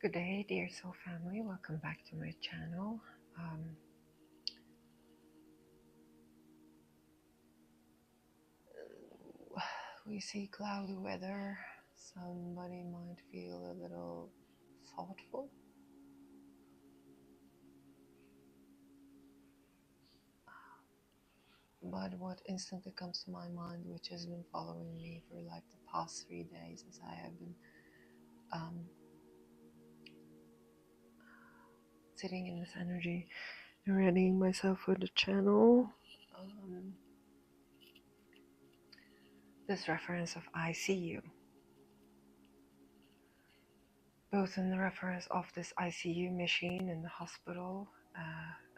Good day, dear soul family. Welcome back to my channel. We see cloudy weather. Somebody might feel a little thoughtful. But what instantly comes to my mind, which has been following me for like the past 3 days, as I have been um, sitting in this energy, readying myself for the channel. This reference of I see you, both in the reference of this ICU machine in the hospital,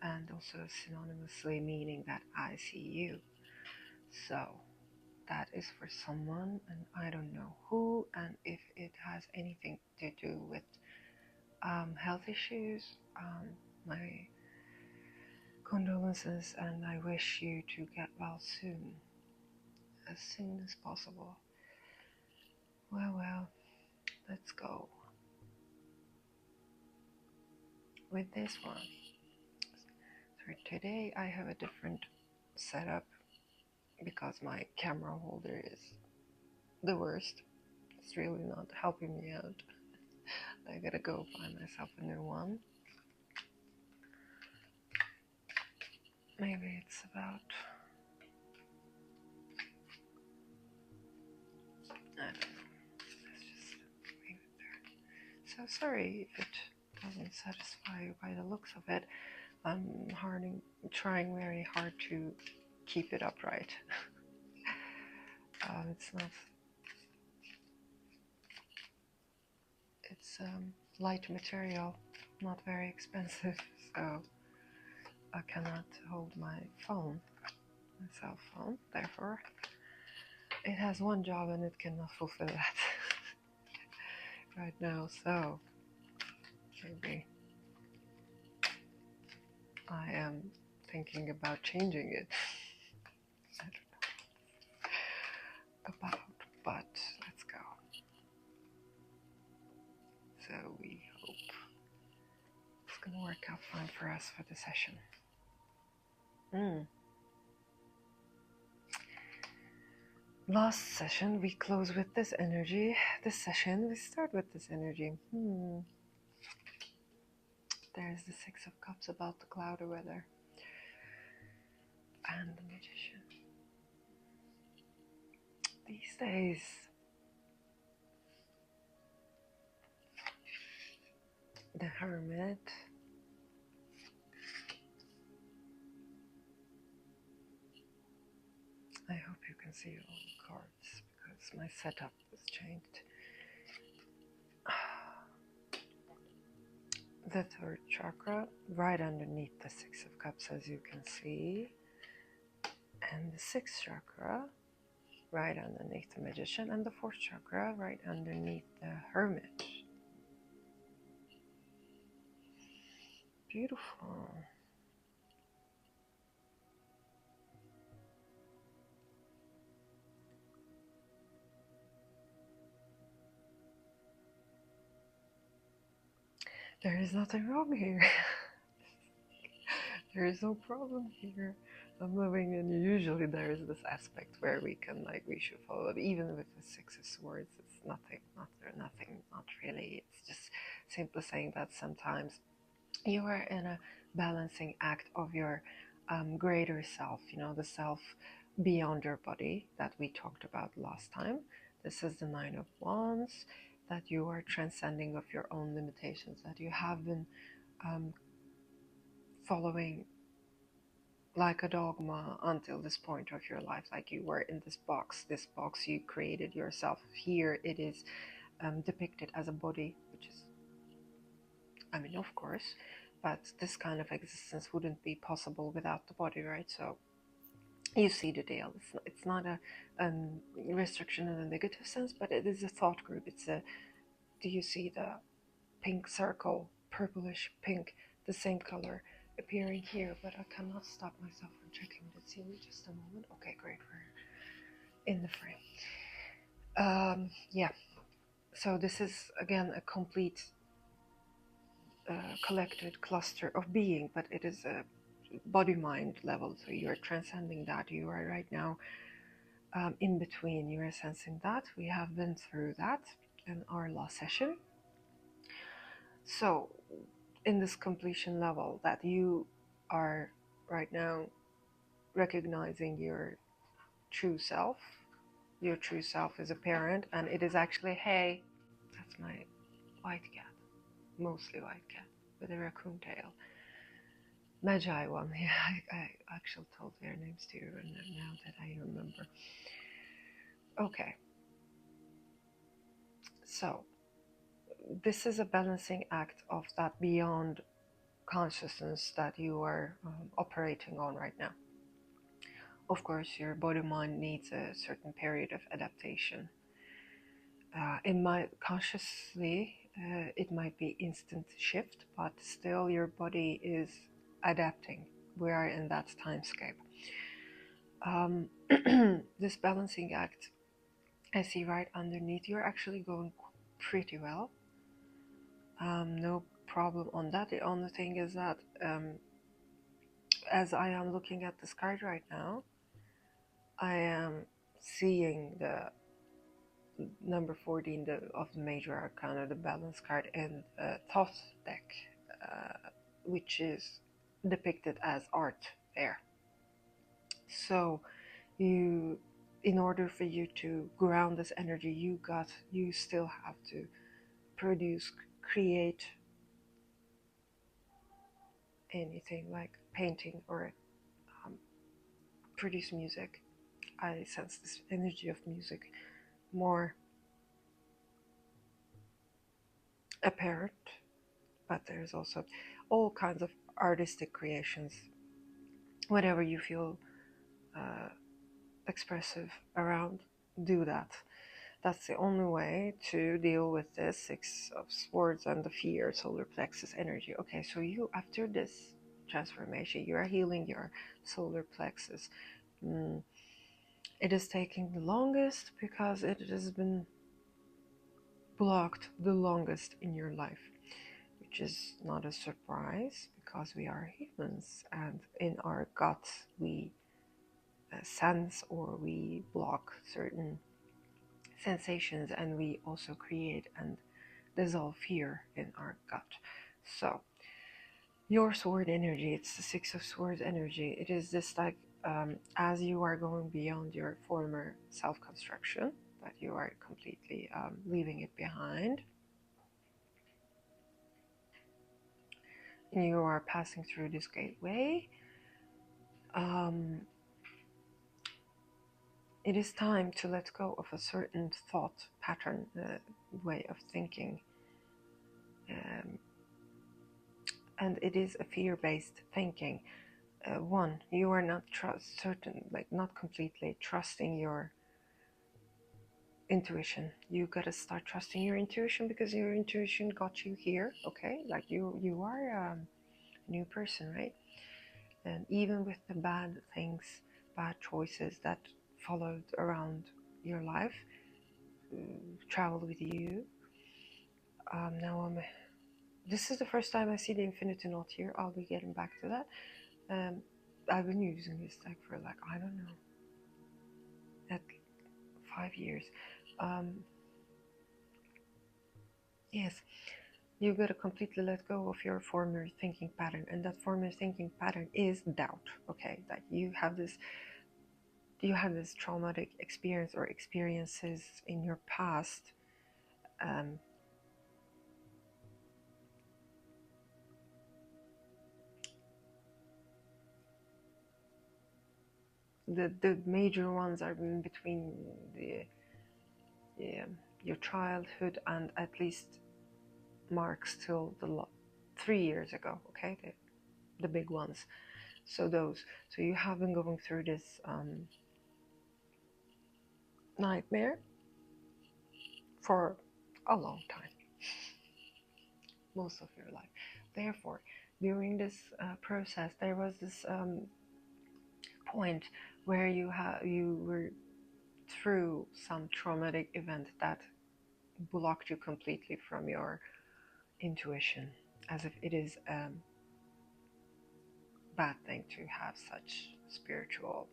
and also synonymously meaning that I see you. So that is for someone, and I don't know who, and if it has anything to do with health issues. My condolences, and I wish you to get well soon as possible. Well, let's go with this one. So today I have a different setup because my camera holder is the worst. It's really not helping me out. I gotta go find myself a new one. Maybe it's about, I don't know. Let's just leave it there. So sorry if it doesn't satisfy you by the looks of it. I'm trying very hard to keep it upright. It's not. It's light material, not very expensive, so I cannot hold my phone, my cell phone. Therefore, it has one job and it cannot fulfill that right now. So maybe I am thinking about changing it. I don't know about, but let's go. So we hope it's gonna work out fine for us for the session. Last session we close with this energy. This session we start with this energy. There's the Six of Cups about the cloudy weather and the Magician. These days, the Hermit, I hope you can see all the cards because my setup has changed. The third chakra, right underneath the Six of Cups, as you can see, and the sixth chakra, right underneath the Magician, and the fourth chakra, right underneath the Hermit. Beautiful. There is nothing wrong here. There is no problem here. I'm living, and usually there is this aspect where we should follow it. Even with the Six of Swords, it's not really. It's just simply saying that sometimes you are in a balancing act of your greater self, the self beyond your body that we talked about last time. This is the Nine of Wands, that you are transcending of your own limitations, that you have been following like a dogma until this point of your life, like you were in this box you created yourself. Here it is depicted as a body, which is, of course, but this kind of existence wouldn't be possible without the body, right? So you see the deal. It's not a restriction in a negative sense, but it is a thought group. Do you see the pink circle, purplish pink, the same color appearing here? But I cannot stop myself from checking the scene. Just a moment. Okay, great, we're in the frame. Yeah, so this is again a complete collected cluster of being, but it is a body-mind level. So you are transcending that. You are right now in between. You are sensing that. We have been through that in our last session. So in this completion level that you are right now recognizing your true self. Your true self is apparent, and it is actually, hey, that's my white cat, mostly white cat, with a raccoon tail. Magi one, yeah, I actually told their names to you, and now that I remember. Okay, so this is a balancing act of that beyond consciousness that you are operating on right now. Of course, your body mind needs a certain period of adaptation. In my consciously, it might be instant shift, but still your body is adapting. We are in that timescape. This balancing act, I see right underneath, you're actually going pretty well. No problem on that. The only thing is that as I am looking at this card right now, I am seeing the number 14 of the major arcana, the balance card, in the Thoth deck, which is depicted as art there. So you, in order for you to ground this energy, you still have to produce, create anything like painting or produce music. I sense this energy of music more apparent, but there's also all kinds of artistic creations, whatever you feel expressive around, do that. That's the only way to deal with this Six of Swords and the fear, solar plexus energy. Okay, so you, after this transformation, you are healing your solar plexus. It is taking the longest because it has been blocked the longest in your life, which is not a surprise because we are humans, and in our guts we sense or we block certain sensations, and we also create and dissolve fear in our gut. So your sword energy, it's the Six of Swords energy. It is this like as you are going beyond your former self-construction, that you are completely leaving it behind. You are passing through this gateway. It is time to let go of a certain thought pattern, way of thinking. And it is a fear-based thinking. One, you are not not completely trusting your intuition. You gotta start trusting your intuition, because your intuition got you here, okay? Like you are a new person, right? And even with the bad things, bad choices that followed around your life, traveled with you. Now this is the first time I see the infinity knot here. I'll be getting back to that. I've been using this deck for like, I don't know, at 5 years. Yes, you gotta completely let go of your former thinking pattern, and that former thinking pattern is doubt. Okay, that you have this traumatic experience or experiences in your past. The major ones are in between your childhood and at least marks till 3 years ago. Okay, the big ones. So you have been going through this nightmare for a long time, most of your life. Therefore, during this process, there was this point where you were through some traumatic event that blocked you completely from your intuition, as if it is a bad thing to have such spiritual,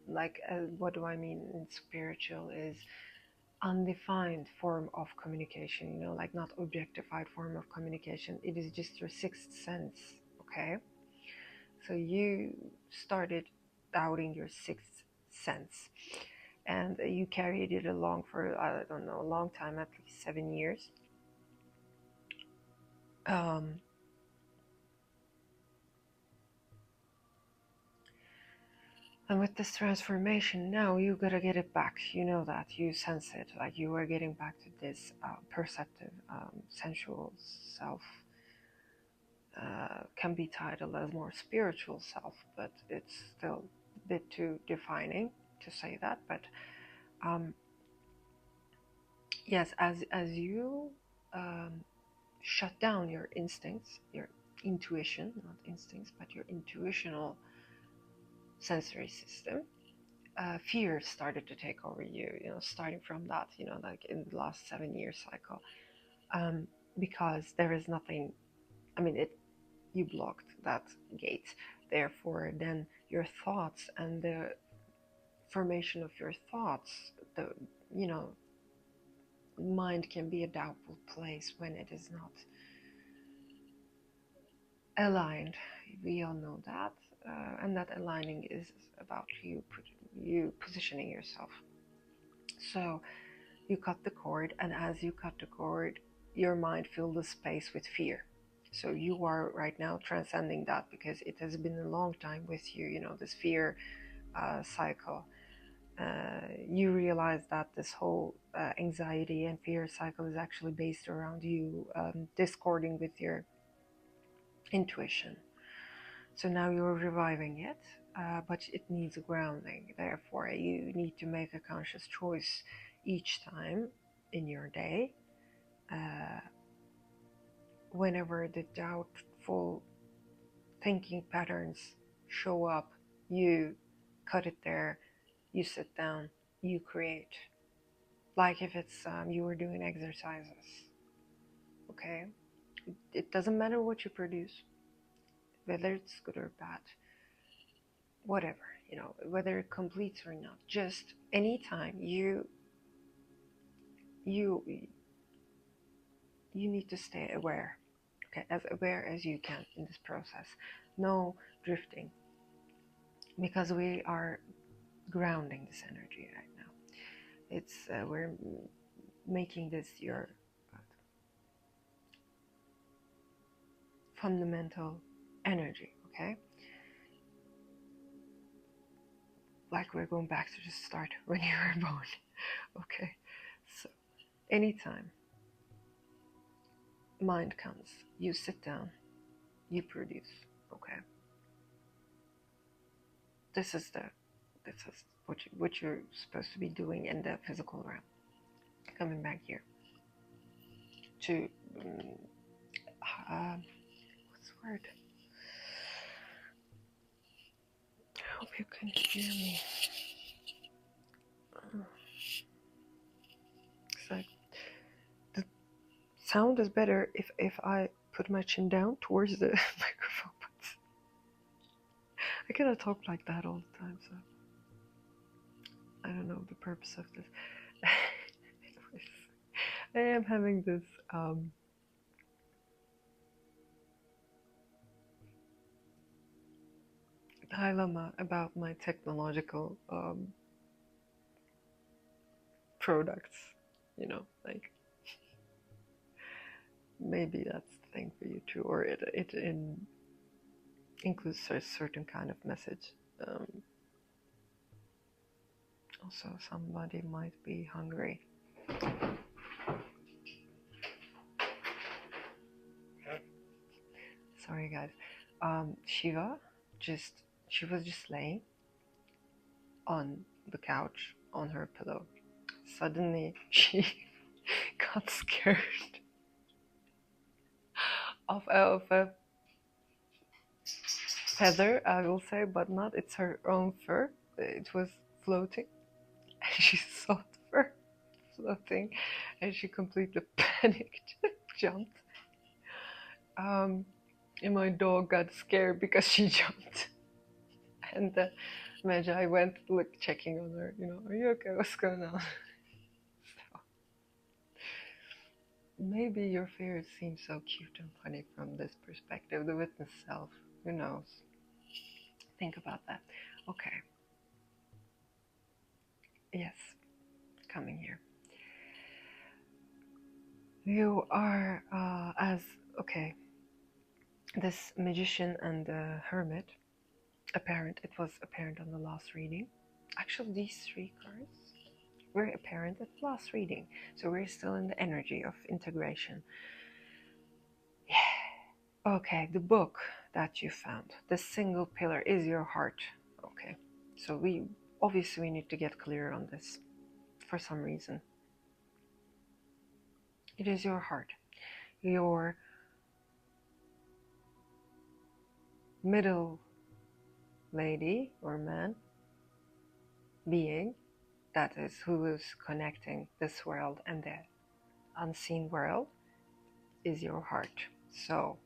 like what do I mean in spiritual is undefined form of communication, like not objectified form of communication. It is just your sixth sense, okay? So you started doubting your sixth sense, and you carried it along for, I don't know, a long time, at least 7 years. And with this transformation, now you gotta get it back. You know that. You sense it. Like you are getting back to this perceptive, sensual self. Can be titled as more spiritual self, but it's still a bit too defining to say that. But yes, as you shut down your instincts, your intuition, not instincts, but your intuitional sensory system, fear started to take over you, starting from that, like in the last 7 year cycle, because there is nothing, you blocked that gate. Therefore, then your thoughts and the formation of your thoughts, the, mind can be a doubtful place when it is not aligned. We all know that, and that aligning is about you positioning yourself. So you cut the cord, and as you cut the cord, your mind filled the space with fear. So you are right now transcending that, because it has been a long time with you, this fear cycle. You realize that this whole anxiety and fear cycle is actually based around you discording with your intuition. So now you're reviving it, but it needs a grounding. Therefore, you need to make a conscious choice each time in your day. Whenever the doubtful thinking patterns show up, you cut it there, you sit down, you create. Like if it's you were doing exercises, okay? It doesn't matter what you produce, whether it's good or bad, whatever, whether it completes or not. Just anytime you need to stay aware, okay, as aware as you can in this process. No drifting, because we are grounding this energy right now. It's we're making this your fundamental energy, okay? Like we're going back to the start when you were born, okay? So anytime mind comes, you sit down, you produce, okay? This is what you're supposed to be doing in the physical realm. Coming back here to what's the word? I hope you can hear me. It's like the sound is better if I put my chin down towards the microphone, but I cannot talk like that all the time, so I don't know the purpose of this. Anyways, I am having this dilemma about my technological products, like maybe that's the thing for you too, or it includes a certain kind of message. Also, somebody might be hungry. Sorry guys. Shiva she was just laying on the couch on her pillow. Suddenly she got scared of a feather, I will say, but not, it's her own fur. It was floating, and she saw the fur floating, and she completely panicked, jumped, And my dog got scared because she jumped. And the Magi went checking on her, are you okay? What's going on? So maybe your fears seem so cute and funny from this perspective, the witness self. Who knows? Think about that. Okay. Yes, coming here. You are this magician and the hermit. It was apparent on the last reading. Actually, these three cards were apparent at the last reading. So we're still in the energy of integration. Yeah. Okay, the book that you found, the single pillar is your heart. Okay, so we need to get clear on this for some reason. It is your heart, your middle lady or man being, that is who is connecting this world and the unseen world, is your heart. So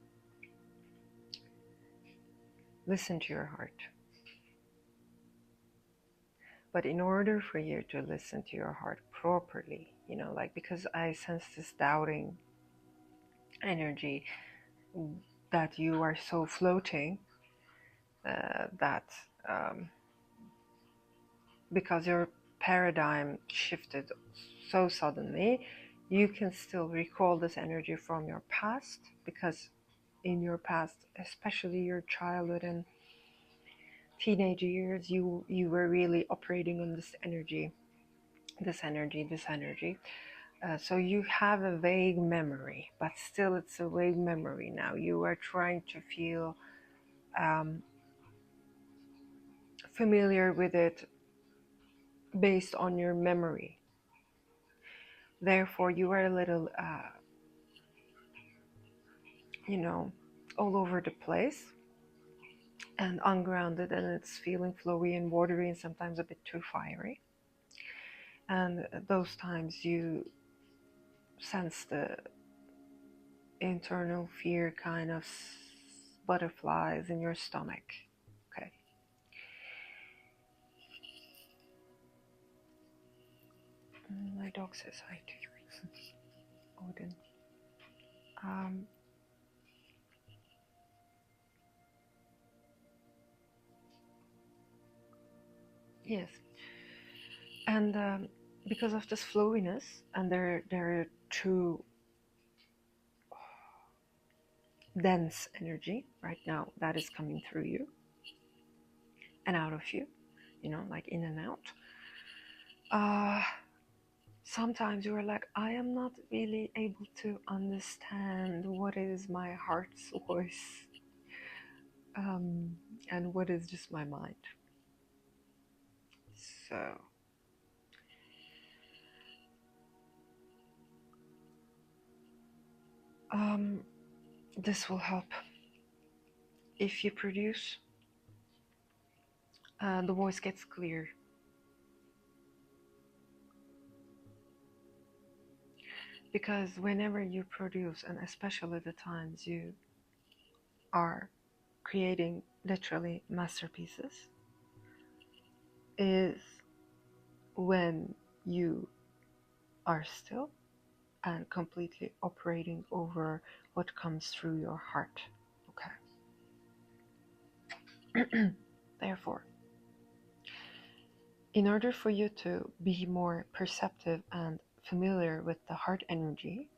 listen to your heart. But in order for you to listen to your heart properly, because I sense this doubting energy, that you are so floating, that because your paradigm shifted so suddenly, you can still recall this energy from your past, because in your past, especially your childhood and teenage years, you were really operating on this energy. So you have a vague memory, but still it's a vague memory now. You are trying to feel familiar with it based on your memory. Therefore, you are a little, all over the place and ungrounded, and it's feeling flowy and watery and sometimes a bit too fiery. And those times you sense the internal fear, kind of butterflies in your stomach. Okay. My dog says hi to you. Odin. Yes. And because of this flowiness, and there are two dense energy right now that is coming through you and out of you, like in and out. Sometimes you are like, I am not really able to understand what is my heart's voice, and what is just my mind. So this will help if you produce. The voice gets clear. Because whenever you produce, and especially the times you are creating literally masterpieces, is when you are still and completely operating over what comes through your heart. Okay. Therefore, in order for you to be more perceptive and familiar with the heart energy,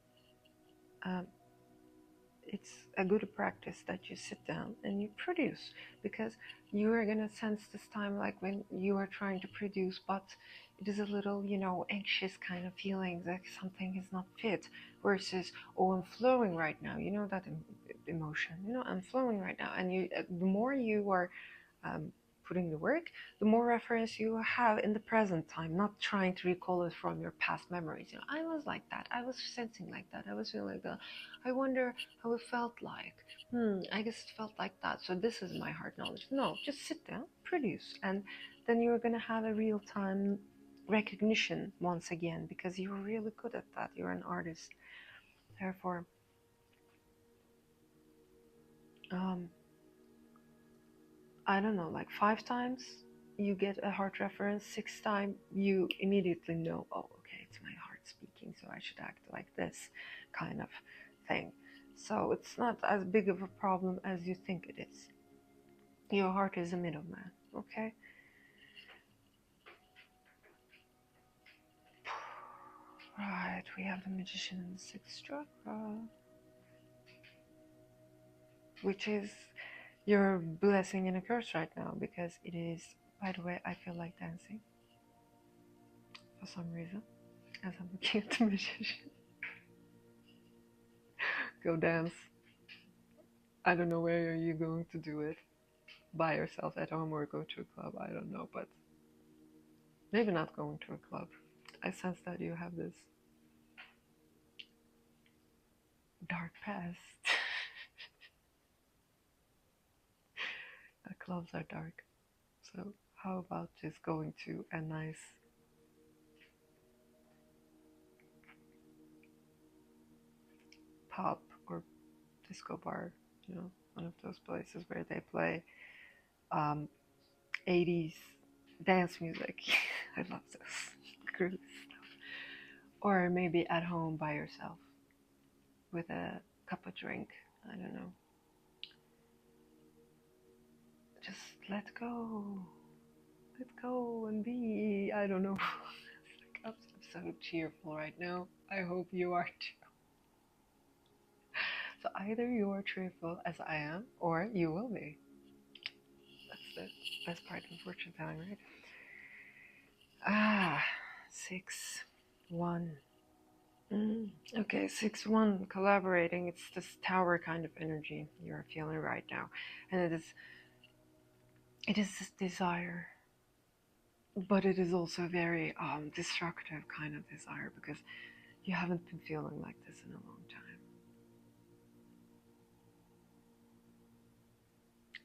it's a good practice that you sit down and you produce, because you are going to sense this time like when you are trying to produce, but it is a little, anxious kind of feeling that something is not fit, versus, oh, I'm flowing right now, that emotion, I'm flowing right now. And the more you are putting the work, the more reference you have in the present time, not trying to recall it from your past memories. I was like that, I was sensing like that, I was feeling like that, I wonder how it felt like. I guess it felt like that, so this is my heart knowledge. No, just sit down, produce, and then you're gonna have a real-time recognition once again, because you're really good at that. You're an artist. Therefore, um, I don't know, like 5 times you get a heart reference, 6 times you immediately know, oh, okay, it's my heart speaking, so I should act like this kind of thing. So it's not as big of a problem as you think it is. Your heart is a middleman, okay? Right, we have the Magician in the 6th chakra, which is your blessing and a curse right now, because it is, by the way, I feel like dancing for some reason as I'm looking at the Magician. Go dance. I don't know where you're going to do it, by yourself at home or go to a club, I don't know, but maybe not going to a club. I sense that you have this dark past. The clubs are dark. So how about just going to a nice pub or disco bar, one of those places where they play 80s dance music. I love this groove stuff. Or maybe at home by yourself with a cup of drink. I don't know. Just let go. Let go and be. I don't know. I'm so cheerful right now. I hope you are too. So either you are cheerful as I am, or you will be. That's the best part of fortune telling, right? Ah, 6-1. Okay, 6-1, collaborating. It's this tower kind of energy you're feeling right now, and it is this desire, but it is also very destructive kind of desire, because you haven't been feeling like this in a long time.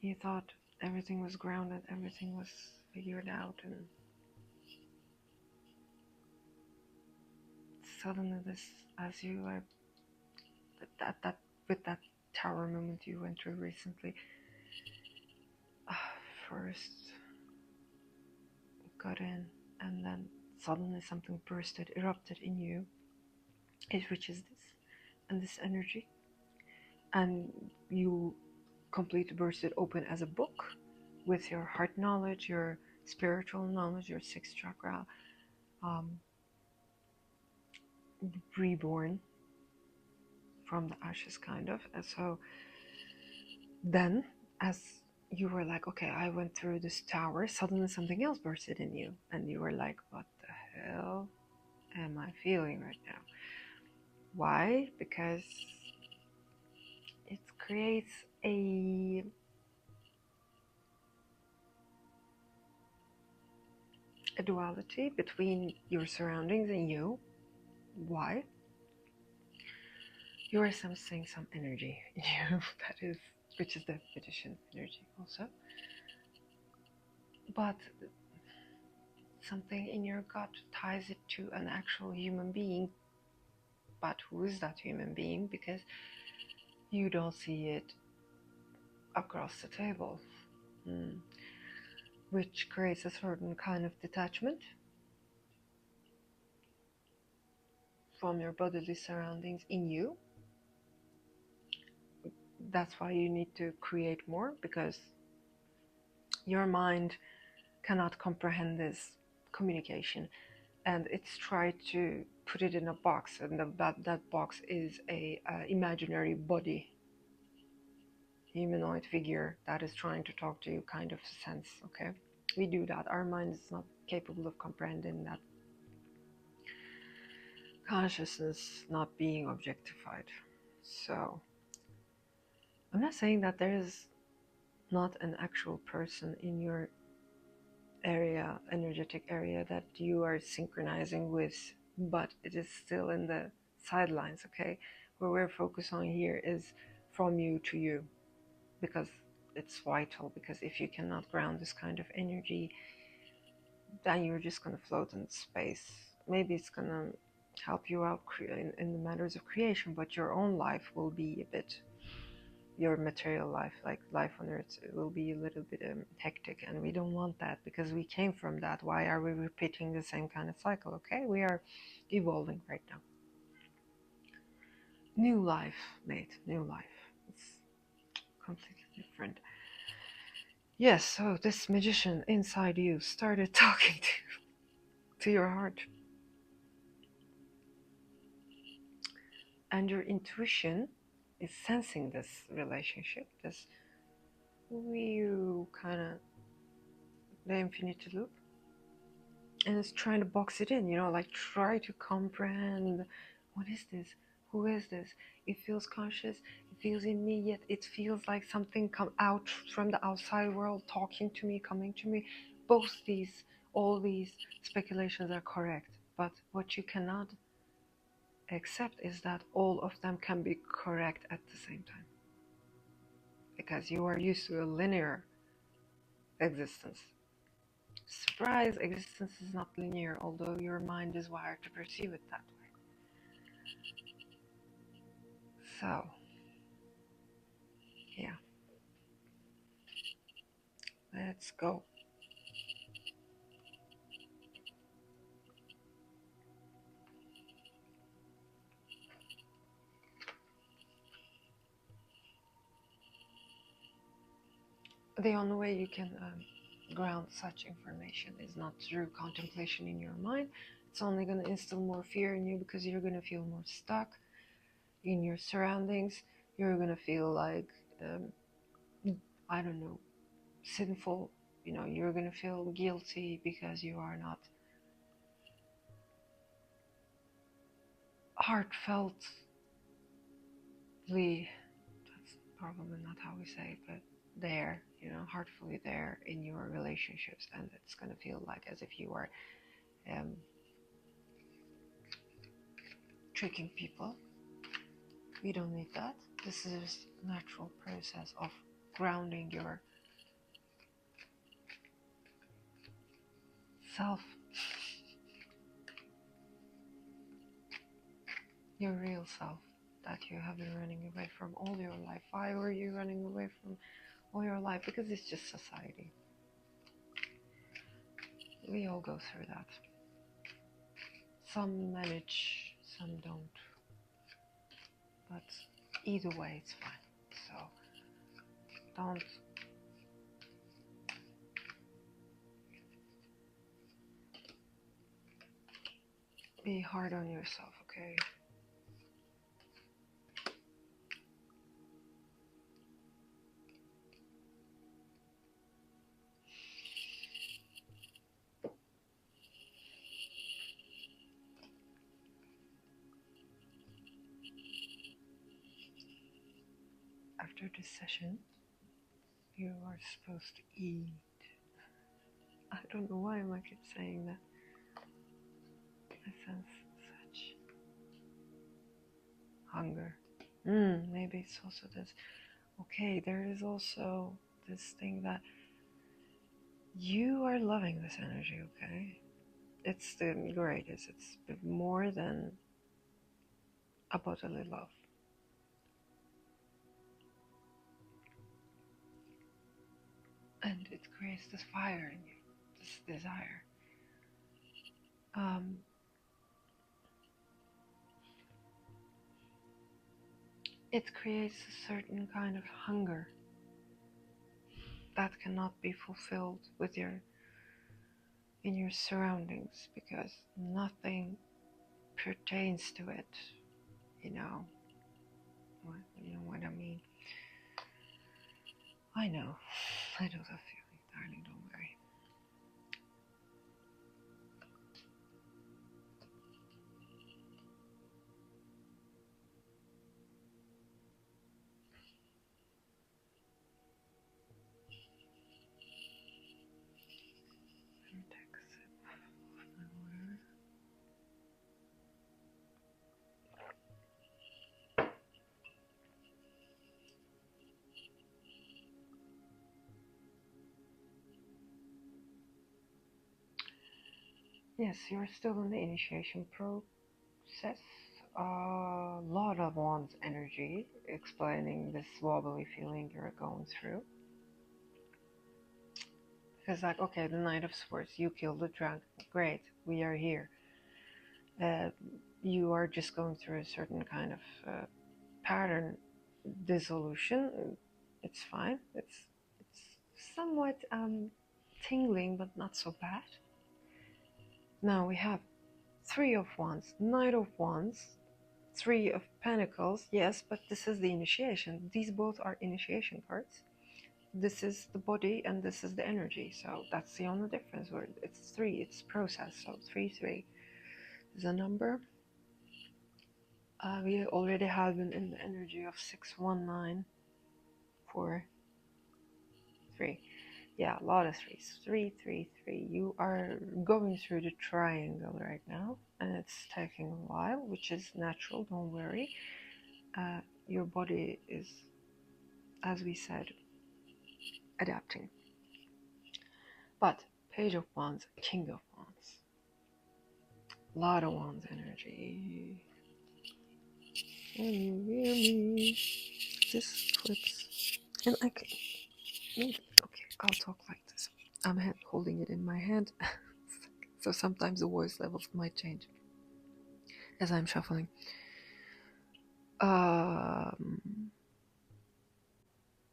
You thought everything was grounded, everything was figured out, and suddenly this, as you are that with that tower moment you went through recently, first got in, and then suddenly something bursted, erupted in you, which is this, and this energy, and you completely bursted open as a book with your heart knowledge, your spiritual knowledge, your 6th chakra, reborn from the ashes, kind of. And so then, as you were like, okay, I went through this tower, suddenly something else bursted in you, and you were like, what the hell am I feeling right now? Why? Because it creates a duality between your surroundings and you. Why? You are sensing some energy in you which is the Magician energy also. But something in your gut ties it to an actual human being. But who is that human being? Because you don't see it across the table. Which creates a certain kind of detachment from your bodily surroundings in you. That's why you need to create more, because your mind cannot comprehend this communication, and it's tried to put it in a box, and that box is a imaginary body, humanoid figure that is trying to talk to you, kind of sense. Okay, we do that. Our mind is not capable of comprehending that consciousness not being objectified. So I'm not saying that there is not an actual person in your area, energetic area, that you are synchronizing with, but it is still in the sidelines. Okay, what we're focused on here is from you to you, because it's vital. Because if you cannot ground this kind of energy, then you're just going to float in space. Maybe it's going to help you out in the matters of creation, but your own life will be a bit your material life, like life on earth, it will be a little bit hectic, and we don't want that because we came from that. Why are we repeating the same kind of cycle? Okay, we are evolving right now. New life, mate, new life. It's completely different. Yes, so this magician inside you started talking to your heart. And your intuition is sensing this relationship, this kind of the infinity loop, and it's trying to box it in, like try to comprehend what is this, who is this. It feels conscious, it feels in me, yet it feels like something come out from the outside world talking to me, coming to me. All these speculations are correct, but what you cannot accept is that all of them can be correct at the same time, because you are used to a linear existence. Surprise, existence is not linear, although your mind is wired to perceive it that way. So, yeah, let's go. The only way you can ground such information is not through contemplation in your mind. It's only going to instill more fear in you, because you're going to feel more stuck in your surroundings. You're going to feel like, I don't know, sinful. You're going to feel guilty because you are not heartfeltly, that's probably not how we say it, but there, heartfully there in your relationships. And it's going to feel like as if you are tricking people. We don't need that. This is a natural process of grounding your self, your real self, that you have been running away from all your life. Why were you running away from all your life? Because it's just society. We all go through that. Some manage, some don't. But either way, it's fine. So don't be hard on yourself, okay? After this session, you are supposed to eat. I don't know why I keep saying that. I sense such hunger. Maybe it's also this. Okay, there is also this thing that you are loving this energy, okay? It's the greatest. It's more than a bodily love. And it creates this fire in you, this desire. It creates a certain kind of hunger that cannot be fulfilled in your surroundings, because nothing pertains to it. You know what I mean. I know that feeling, darling, don't worry. Let me take a sip of my water. Yes, you're still in the initiation process a lot of Wands energy explaining this wobbly feeling you're going through. Because, like, okay, the Knight of Swords, you killed the dragon. Great, we are here. Uh, you are just going through a certain kind of pattern dissolution. It's fine. It's somewhat tingling, but not so bad. Now we have Three of Wands, Knight of Wands, Three of Pentacles. Yes, but this is the initiation. These both are initiation cards. This is the body and this is the energy. So that's the only difference. Where it's three, it's process. So 3 is a number. We already have been in the energy of 61943. Yeah, a lot of threes. 333. You are going through the triangle right now, and it's taking a while, which is natural. Don't worry. Your body is, as we said, adapting. But Page of Wands, King of Wands. A lot of Wands energy. Can you hear me? This flips. And I can. Maybe. Okay, I'll talk like this. I'm holding it in my hand. So sometimes the voice levels might change as I'm shuffling.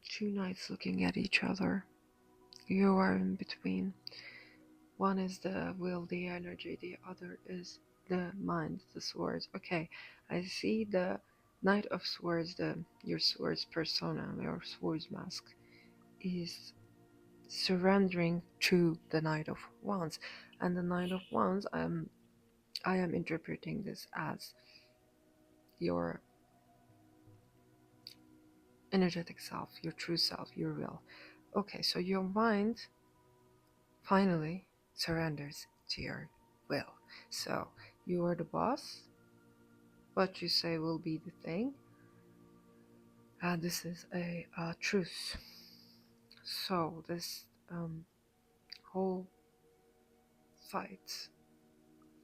Two knights looking at each other. You are in between. One is the will, the energy, the other is the mind, the swords. Okay, I see the Knight of Swords, your swords persona, your swords mask, is surrendering to the Knight of Wands. And the Knight of Wands, I am interpreting this as your energetic self, your true self, your will. Okay, so your mind finally surrenders to your will. So you are the boss. What you say will be the thing. And this is a truth. So this whole fight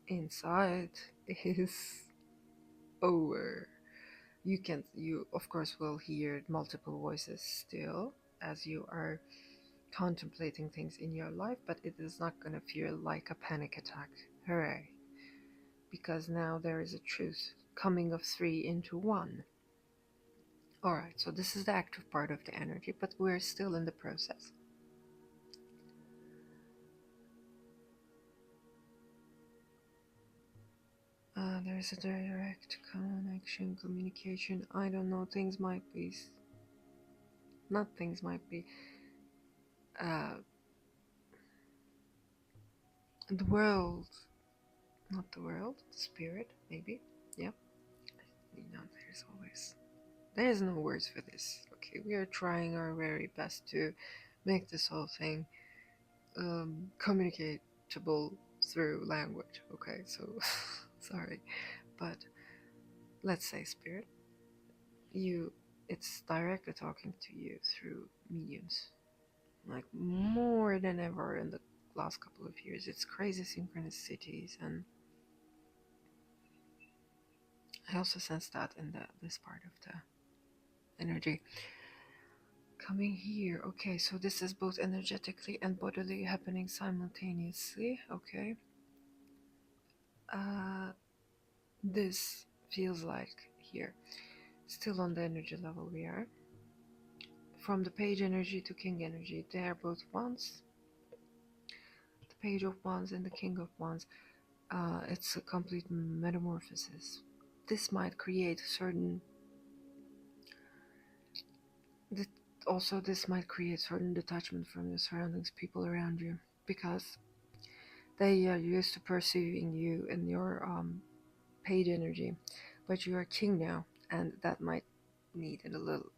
inside is over. You of course will hear multiple voices still as you are contemplating things in your life, but it is not going to feel like a panic attack. Hooray. Because now there is a truth coming of three into one. Alright, so this is the active part of the energy, but we're still in the process. There's a direct connection, communication. I don't know, things might be. Not things might be. The world. Not the world, the spirit, maybe. Yep. You know, there's always. There's no words for this. Okay, we are trying our very best to make this whole thing communicatable through language. Okay, so sorry, but let's say spirit, it's directly talking to you through mediums, like more than ever in the last couple of years. It's crazy synchronicities, and I also sense that in this part of the energy coming here. Okay, so this is both energetically and bodily happening simultaneously. Okay, this feels like here, still on the energy level we are. From the page energy to king energy, they are both wands. The page of wands and the king of wands. It's a complete metamorphosis. This might create certain. This might create certain detachment from your surroundings, people around you, because they are used to perceiving you in your paid energy, but you are king now, and that might need a little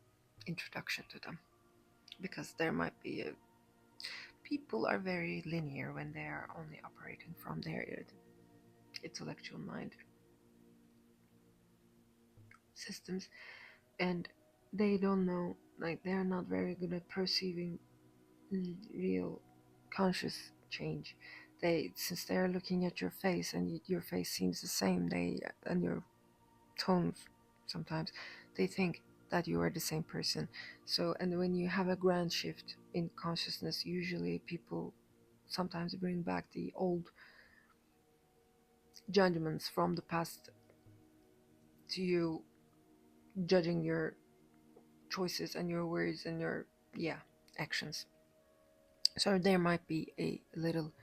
introduction to them, because there might be people are very linear when they are only operating from their intellectual mind systems, and they don't know, like they're not very good at perceiving real conscious change. Since they're looking at your face and your face seems the same, tones sometimes, they think that you are the same person. So, and when you have a grand shift in consciousness, usually people sometimes bring back the old judgments from the past to you, judging your choices and your words and your, yeah, actions. So there might be a little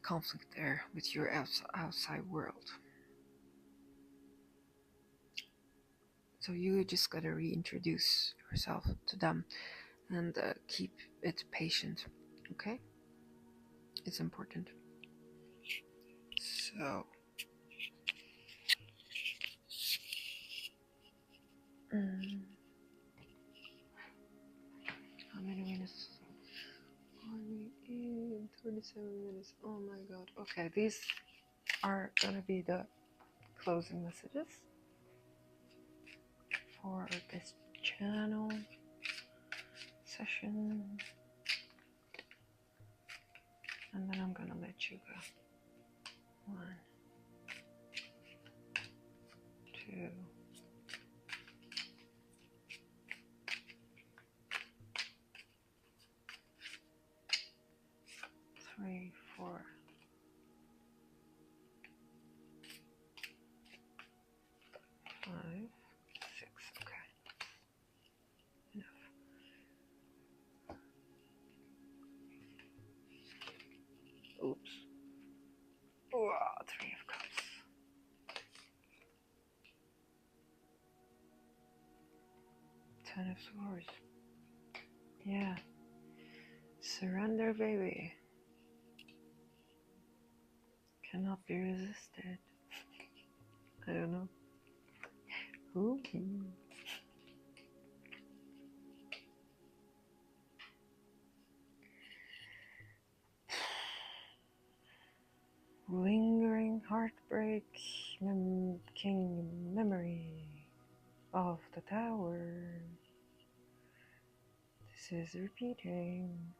conflict there with your outside world. So you just gotta reintroduce yourself to them and keep it patient. Okay, it's important. So how many minutes? Only 37 minutes. Oh my god. Okay, these are gonna be the closing messages for this channel session, and then I'm gonna let you go. 1, 2, 3, 4, 5, 6. Okay, enough. Oops. Oh, 3 of cups. 10 of swords. Yeah. Surrender, baby. Cannot be resisted. I don't know. Ooh. Lingering heartbreak, king memory of the tower. This is repeating.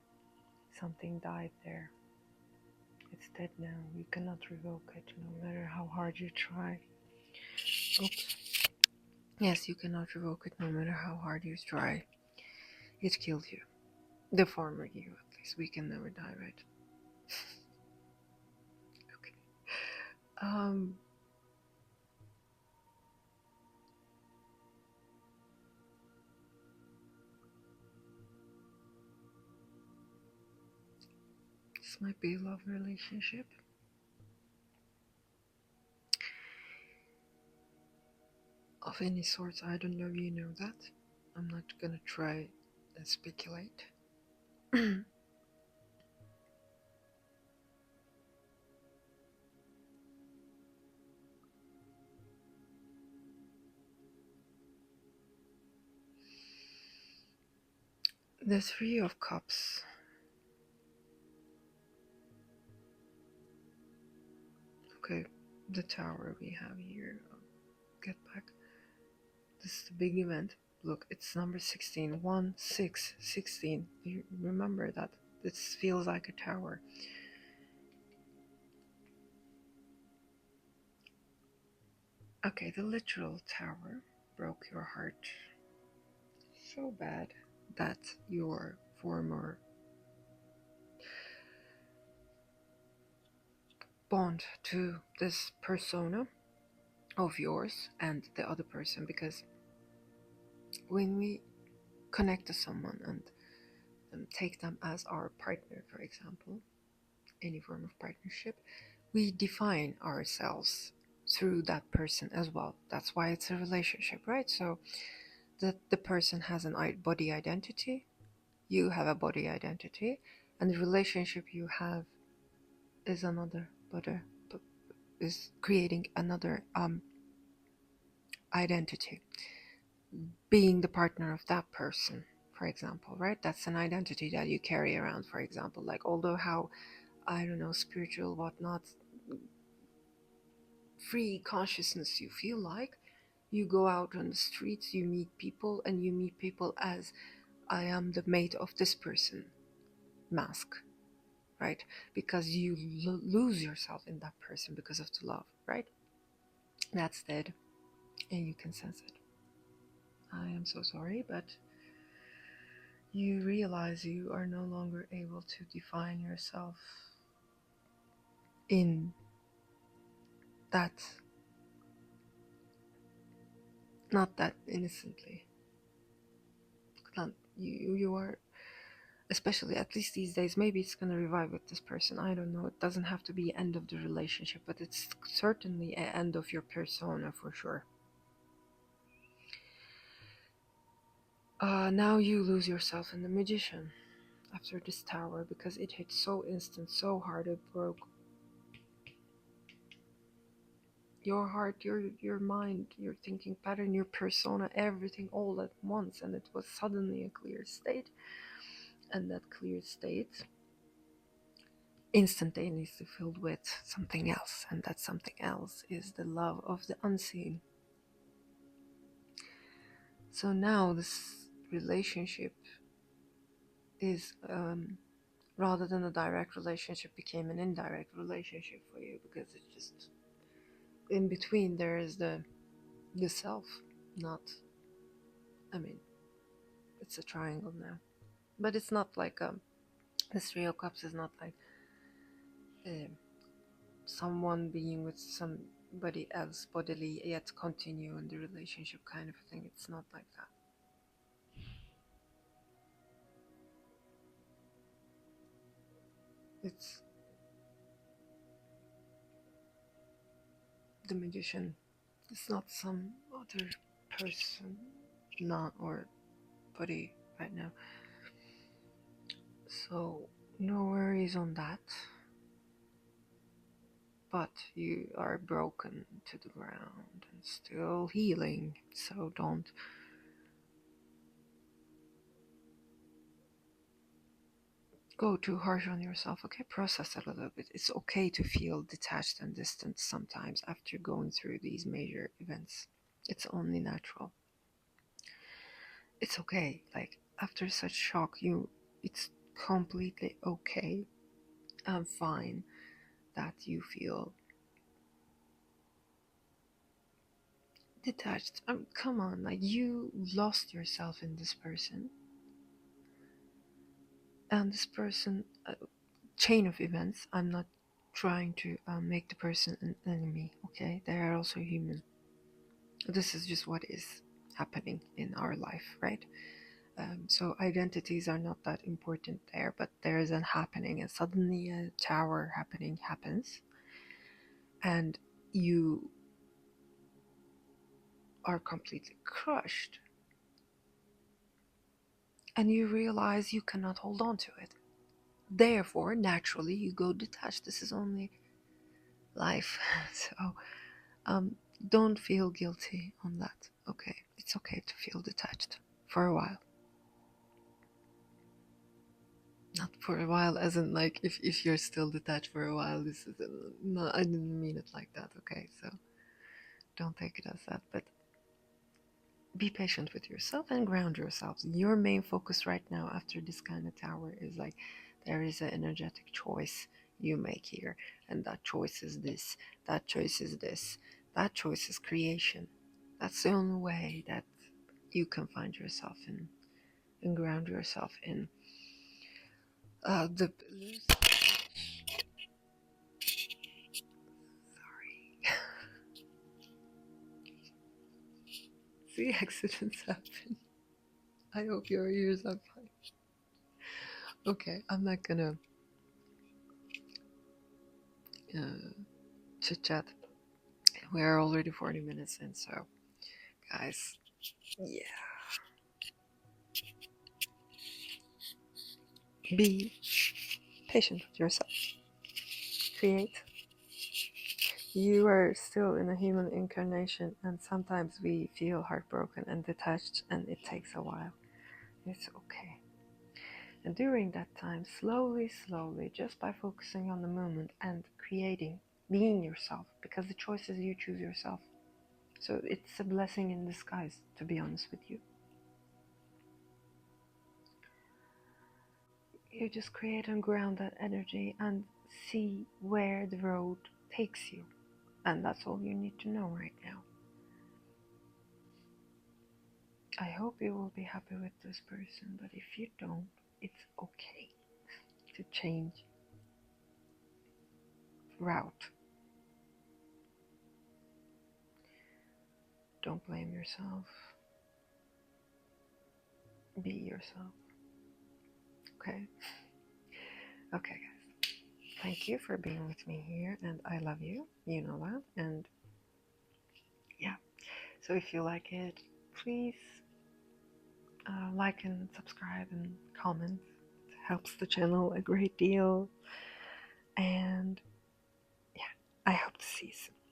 Something died there. It's dead now. You cannot revoke it, no matter how hard you try. Oops. Yes, you cannot revoke it, no matter how hard you try. It killed you. The former you, at least. We can never die, right? Okay. This might be a love relationship. Of any sort. I don't know if you know that. I'm not gonna try and speculate. The 3 of Cups. Okay, the Tower we have here. Get back. This is the big event. Look, it's number 16. 1, 6, 16. You remember that. This feels like a tower. Okay, the literal tower broke your heart so bad that your former bond to this persona of yours and the other person, because when we connect to someone and take them as our partner, for example, any form of partnership, we define ourselves through that person as well. That's why it's a relationship, right? So that the person has an body identity, you have a body identity, and the relationship you have is another body, is creating another identity, being the partner of that person, for example, right? That's an identity that you carry around, for example. Like, although how, I don't know, spiritual, whatnot, free consciousness you feel like, you go out on the streets, you meet people, and you meet people as, I am the mate of this person mask, right? Because you lose yourself in that person because of the love, right? That's dead, and you can sense it. I am so sorry, but you realize you are no longer able to define yourself in that, not that innocently. You are, especially at least these days, maybe it's going to revive with this person, I don't know. It doesn't have to be end of the relationship, but it's certainly an end of your persona for sure. Now you lose yourself in the magician after this tower, because it hit so instant, so hard, it broke your heart, your mind, your thinking pattern, your persona, everything all at once, and it was suddenly a clear state. And that clear state instantaneously filled with something else, and that something else is the love of the unseen. So now this relationship is, rather than a direct relationship, became an indirect relationship for you, because it's just in between there is the self, not, I mean, it's a triangle now, but it's not like this Three of Cups is not like uh, someone being with somebody else bodily yet continue in the relationship kind of thing. It's not like that. It's the magician. It's not some other person, not or body right now. So no worries on that. But you are broken to the ground and still healing, so don't go too harsh on yourself, okay? Process it a little bit. It's okay to feel detached and distant sometimes after going through these major events. It's only natural. It's okay. Like, after such shock, it's completely okay and fine that you feel detached. Come on, like, you lost yourself in this person, and this person, chain of events. I'm not trying to make the person an enemy, okay? They are also human. This is just what is happening in our life, right? So identities are not that important there, but there is a happening, and suddenly a tower happening happens, and you are completely crushed, and you realize you cannot hold on to it. Therefore, naturally, you go detached. This is only life. So don't feel guilty on that, okay? It's okay to feel detached for a while. Not for a while, as in, like, if you're still detached for a while, this is no, I didn't mean it like that, okay? So don't take it as that, but be patient with yourself and ground yourself. Your main focus right now after this kind of tower is like, there is an energetic choice you make here, and that choice is this, that choice is this, that choice is creation. That's the only way that you can find yourself in and ground yourself in the sorry. See, accidents happen. I hope your ears are fine. Okay, I'm not gonna chit chat. We're already 40 minutes in, so guys, yeah, be patient with yourself. Create. You are still in a human incarnation, and sometimes we feel heartbroken and detached, and it takes a while. It's okay. And during that time, slowly, just by focusing on the moment and creating, being yourself, because the choice is you choose yourself. So it's a blessing in disguise, to be honest with you. You just create and ground that energy and see where the road takes you. And that's all you need to know right now. I hope you will be happy with this person, but if you don't, it's okay to change route. Don't blame yourself. Be yourself. Okay? Okay, guys. Thank you for being with me here, and I love you. You know that. And yeah. So if you like it, please like and subscribe and comment. It helps the channel a great deal. And yeah, I hope to see you soon.